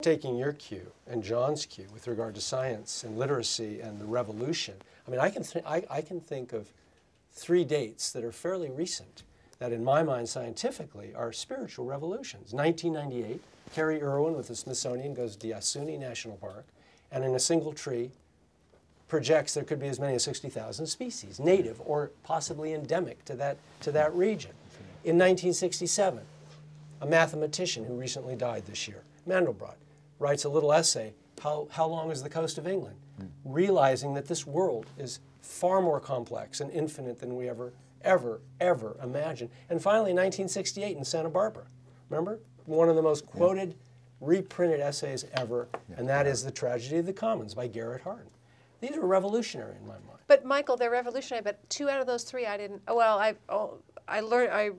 taking your cue and John's cue with regard to science and literacy and the revolution, I mean, I can think of 3 dates that are fairly recent that in my mind scientifically are spiritual revolutions. 1998, Carrie Irwin with the Smithsonian goes to Yasuni National Park and in a single tree projects there could be as many as 60,000 species, native or possibly endemic to that region. In 1967, a mathematician who recently died this year, Mandelbrot, writes a little essay, How Long is the Coast of England? Realizing that this world is far more complex and infinite than we ever imagined. And finally, in 1968 in Santa Barbara, remember? One of the most quoted, reprinted essays ever, and that is The Tragedy of the Commons by Garrett Hardin. These are revolutionary in my mind. But Michael, they're revolutionary, but 2 out of those 3 I didn't, well, I learned, I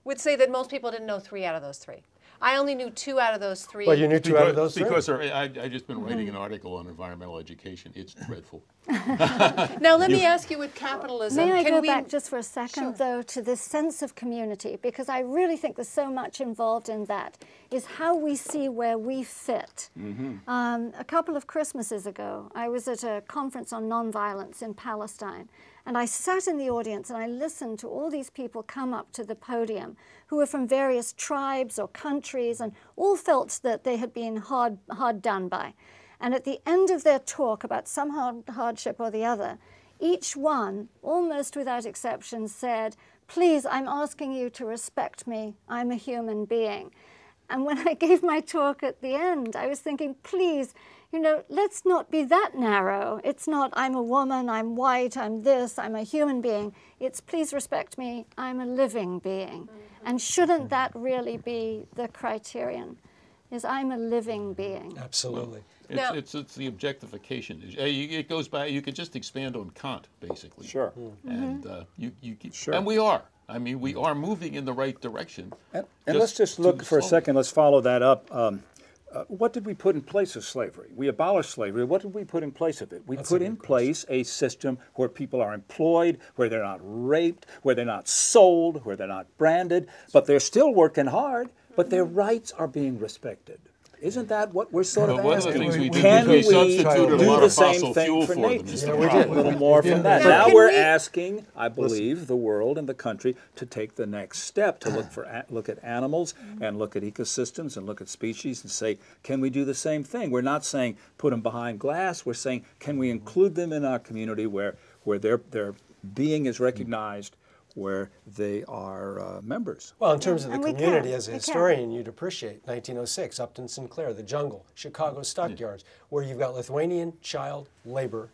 would say that most people didn't know 3 out of those 3. I only knew 2 out of those 3. Well, you knew 2 out of those 3? Because I've just been writing an article on environmental education. It's dreadful. Now, let me ask you with capitalism. May I go back just for a second, Sure. though, to this sense of community, because I really think there's so much involved in that, is how we see where we fit. A couple of Christmases ago, I was at a conference on nonviolence in Palestine, and I sat in the audience and I listened to all these people come up to the podium who were from various tribes or countries and all felt that they had been hard done by. And at the end of their talk about some hardship or the other, each one, almost without exception, said, "Please, I'm asking you to respect me. I'm a human being." And when I gave my talk at the end, I was thinking, please, you know, let's not be that narrow. It's not, I'm a woman, I'm white, I'm this, I'm a human being. It's, please respect me, I'm a living being. And shouldn't that really be the criterion? Is I'm a living being. Absolutely. It's the objectification. It goes back. You could just expand on Kant, basically. Sure. And Sure. and we are. I mean, we are moving in the right direction. And let's just look for a second. Let's follow that up. What did we put in place of slavery? We abolished slavery. What did we put in place of it? We put in place a system where people are employed, where they're not raped, where they're not sold, where they're not branded, but they're still working hard, but their rights are being respected. Isn't that what we're sort of One of the asking? things we did Can was we we substituted a do lot the of same fossil thing fuel for for them. nature? is the we problem. did. A little more from that. Now, Now can we're we- asking, I believe, the world and the country to take the next step to look at animals and look at ecosystems and look at species and say, can we do the same thing? We're not saying put them behind glass. We're saying, can we include them in our community where their being is recognized, where they are members? Well, in terms of the and we community, can. as a We historian, you'd appreciate 1906, Upton Sinclair, the jungle, Chicago stockyards, where you've got Lithuanian child labor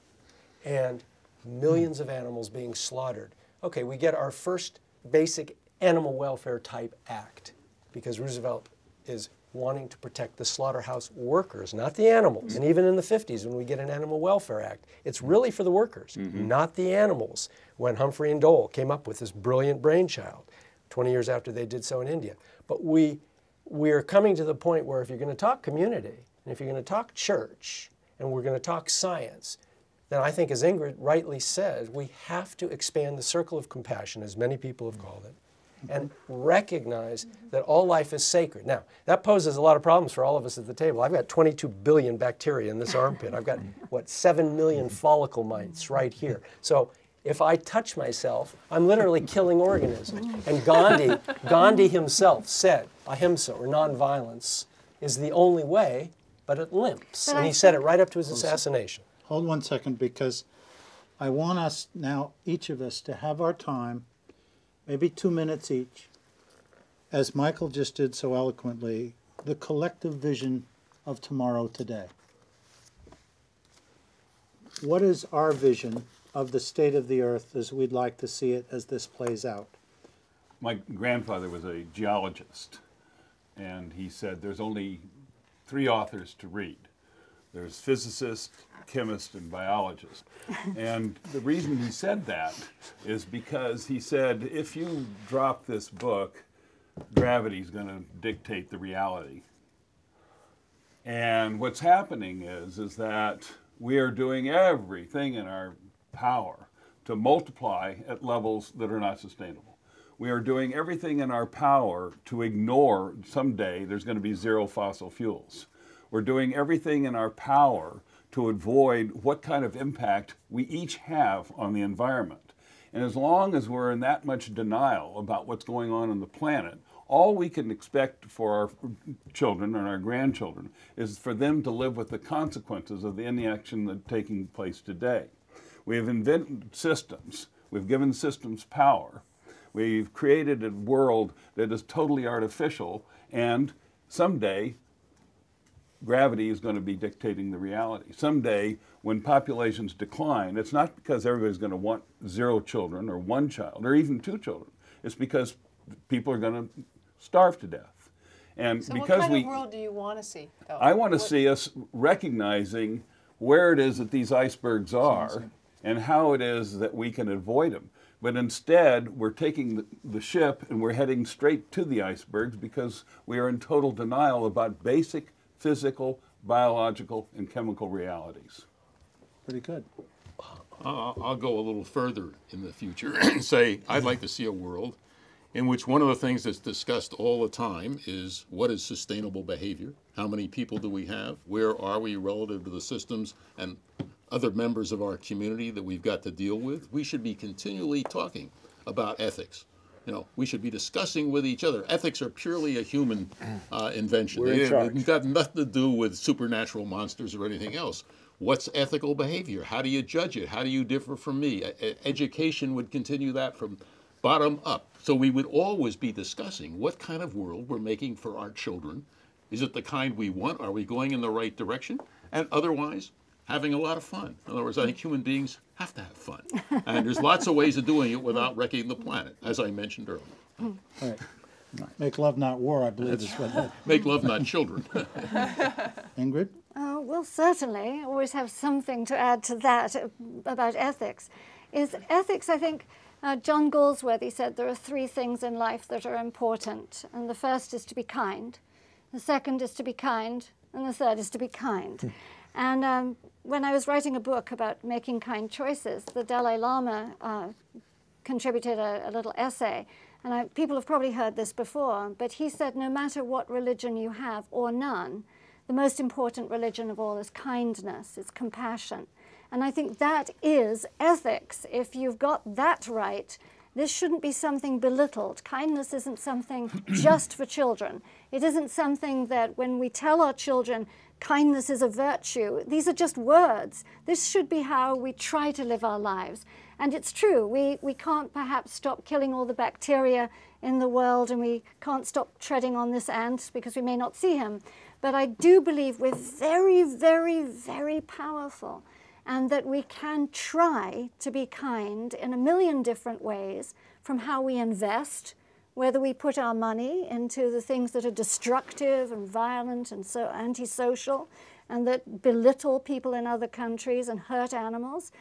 and millions of animals being slaughtered. Okay, we get our first basic animal welfare type act because Roosevelt is wanting to protect the slaughterhouse workers, not the animals. And even in the 50s, when we get an Animal Welfare Act, it's really for the workers, not the animals. When Humphrey and Dole came up with this brilliant brainchild, 20 years after they did so in India. But we're coming to the point where if you're going to talk community, and if you're going to talk church, and we're going to talk science, then I think, as Ingrid rightly says, we have to expand the circle of compassion, as many people have called it, and recognize that all life is sacred. Now, that poses a lot of problems for all of us at the table. I've got 22 billion bacteria in this armpit. I've got, 7 million follicle mites right here. So if I touch myself, I'm literally killing organisms. And Gandhi himself said, ahimsa, or nonviolence, is the only way, but it limps. And he said it right up to his assassination. Hold 1 second, because I want us now, each of us, to have our time, maybe 2 minutes each, as Michael just did so eloquently, the collective vision of tomorrow today. What is our vision of the state of the earth as we'd like to see it as this plays out? My grandfather was a geologist, and he said there's only 3 authors to read. There's physicist, chemist, and biologist. And the reason he said that is because he said, if you drop this book, gravity's going to dictate the reality. And what's happening is that we are doing everything in our power to multiply at levels that are not sustainable. We are doing everything in our power to ignore someday there's going to be 0 fossil fuels. We're doing everything in our power to avoid what kind of impact we each have on the environment. And as long as we're in that much denial about what's going on the planet, all we can expect for our children and our grandchildren is for them to live with the consequences of the inaction that's taking place today. We have invented systems. We've given systems power. We've created a world that is totally artificial, and someday gravity is going to be dictating the reality. Someday, when populations decline, it's not because everybody's going to want 0 children or 1 child or even 2 children. It's because people are going to starve to death. And So because what kind of world do you want to see, though? I want to see us recognizing where it is that these icebergs are and how it is that we can avoid them. But instead, we're taking the ship and we're heading straight to the icebergs because we are in total denial about basic physical, biological, and chemical realities. Pretty good. I'll go a little further in the future and say I'd like to see a world in which one of the things that's discussed all the time is what is sustainable behavior? How many people do we have? Where are we relative to the systems and other members of our community that we've got to deal with? We should be continually talking about ethics. You know, we should be discussing with each other. Ethics are purely a human invention. They've got nothing to do with supernatural monsters or anything else. What's ethical behavior? How do you judge it? How do you differ from me? Education would continue that from bottom up. So we would always be discussing what kind of world we're making for our children. Is it the kind we want? Are we going in the right direction? And otherwise, having a lot of fun. In other words, I think human beings have to have fun. And there's lots of ways of doing it without wrecking the planet, as I mentioned earlier. Right. Make love, not war, I believe is what that. Make love, not children. Ingrid? Well, certainly, always have something to add to that about ethics. Is ethics, I think, John Galsworthy said there are 3 things in life that are important. And the first is to be kind. The second is to be kind. And the third is to be kind. And when I was writing a book about making kind choices, the Dalai Lama contributed a little essay. And people have probably heard this before, but he said no matter what religion you have or none, the most important religion of all is kindness, it's compassion. And I think that is ethics. If you've got that right, this shouldn't be something belittled. Kindness isn't something just for children. It isn't something that when we tell our children kindness is a virtue, these are just words. This should be how we try to live our lives. And it's true, we can't perhaps stop killing all the bacteria in the world, and we can't stop treading on this ant because we may not see him. But I do believe we're very, very, very powerful, and that we can try to be kind in a million different ways, from how we invest, whether we put our money into the things that are destructive and violent and so antisocial and that belittle people in other countries and hurt animals,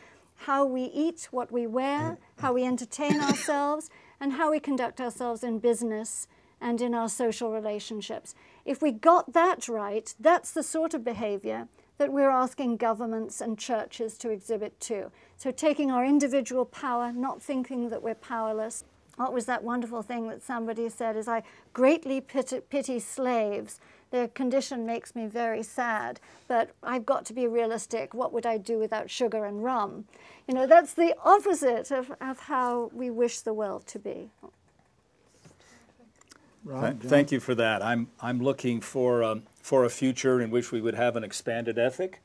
how we eat, what we wear, how we entertain ourselves, and how we conduct ourselves in business and in our social relationships. If we got that right, that's the sort of behavior that we're asking governments and churches to exhibit too. So taking our individual power, not thinking that we're powerless. What was that wonderful thing that somebody said is, I greatly pity slaves. Their condition makes me very sad, but I've got to be realistic. What would I do without sugar and rum? You know, that's the opposite of how we wish the world to be. Thank you for that. I'm looking for a future in which we would have an expanded ethic,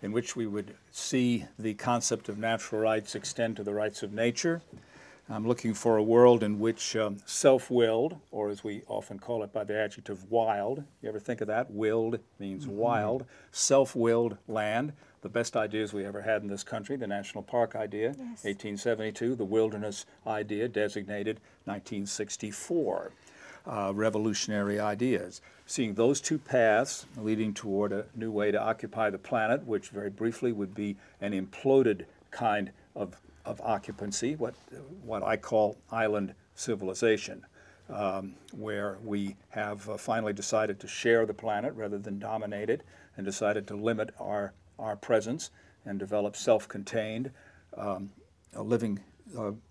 in which we would see the concept of natural rights extend to the rights of nature. I'm looking for a world in which self-willed, or as we often call it by the adjective wild, you ever think of that? Willed means wild. Self-willed land, the best ideas we ever had in this country, the national park idea, yes. 1872, the wilderness idea, designated 1964. Revolutionary ideas. Seeing those 2 paths leading toward a new way to occupy the planet, which very briefly would be an imploded kind of occupancy, what I call island civilization, where we have finally decided to share the planet rather than dominate it, and decided to limit our presence and develop self-contained living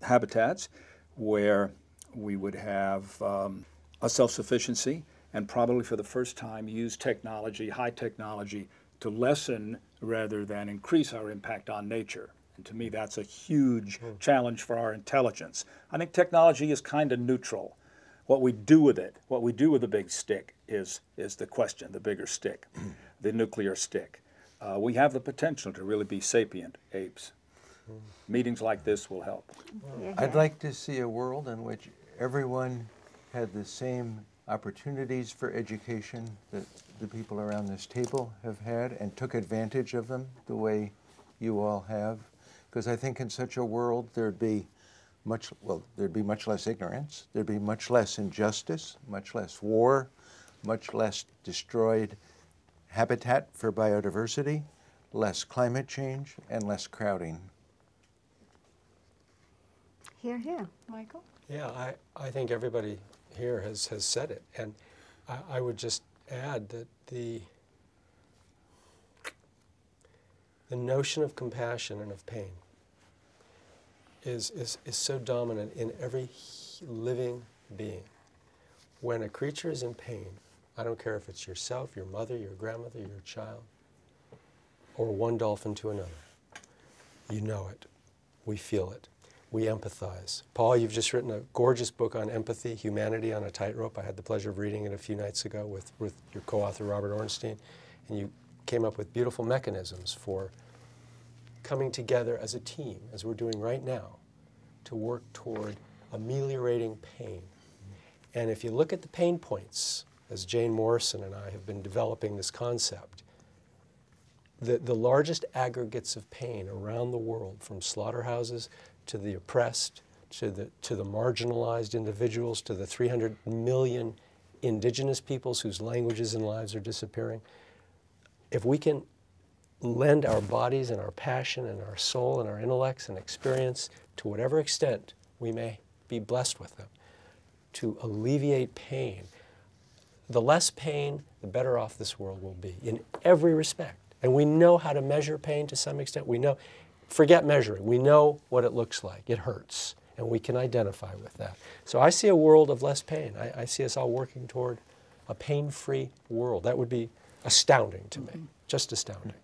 habitats where we would have a self-sufficiency and probably for the first time use technology, high technology, to lessen rather than increase our impact on nature. And to me, that's a huge challenge for our intelligence. I think technology is kind of neutral. What we do with it, what we do with the big stick is the question, the bigger stick, the nuclear stick. We have the potential to really be sapient apes. Meetings like this will help. I'd like to see a world in which everyone had the same opportunities for education that the people around this table have had and took advantage of them the way you all have. Because I think in such a world there'd be much less ignorance, there'd be much less injustice, much less war, much less destroyed habitat for biodiversity, less climate change, and less crowding. Hear, hear. Michael? Yeah, I think everybody here has said it. And I would just add that the notion of compassion and of pain is so dominant in every living being. When a creature is in pain, I don't care if it's yourself, your mother, your grandmother, your child, or one dolphin to another. You know it. We feel it. We empathize. Paul, you've just written a gorgeous book on empathy, Humanity on a Tightrope. I had the pleasure of reading it a few nights ago with your co-author, Robert Ornstein, and you came up with beautiful mechanisms for coming together as a team, as we're doing right now, to work toward ameliorating pain. And if you look at the pain points, as Jane Morrison and I have been developing this concept, the largest aggregates of pain around the world, from slaughterhouses to the oppressed, to the marginalized individuals, to the 300 million indigenous peoples whose languages and lives are disappearing, if we can lend our bodies and our passion and our soul and our intellects and experience to whatever extent we may be blessed with them, to alleviate pain, the less pain, the better off this world will be in every respect. And we know how to measure pain to some extent. We know, forget measuring, we know what it looks like. It hurts, and we can identify with that. So I see a world of less pain. I see us all working toward a pain-free world. That would be astounding to me, just astounding.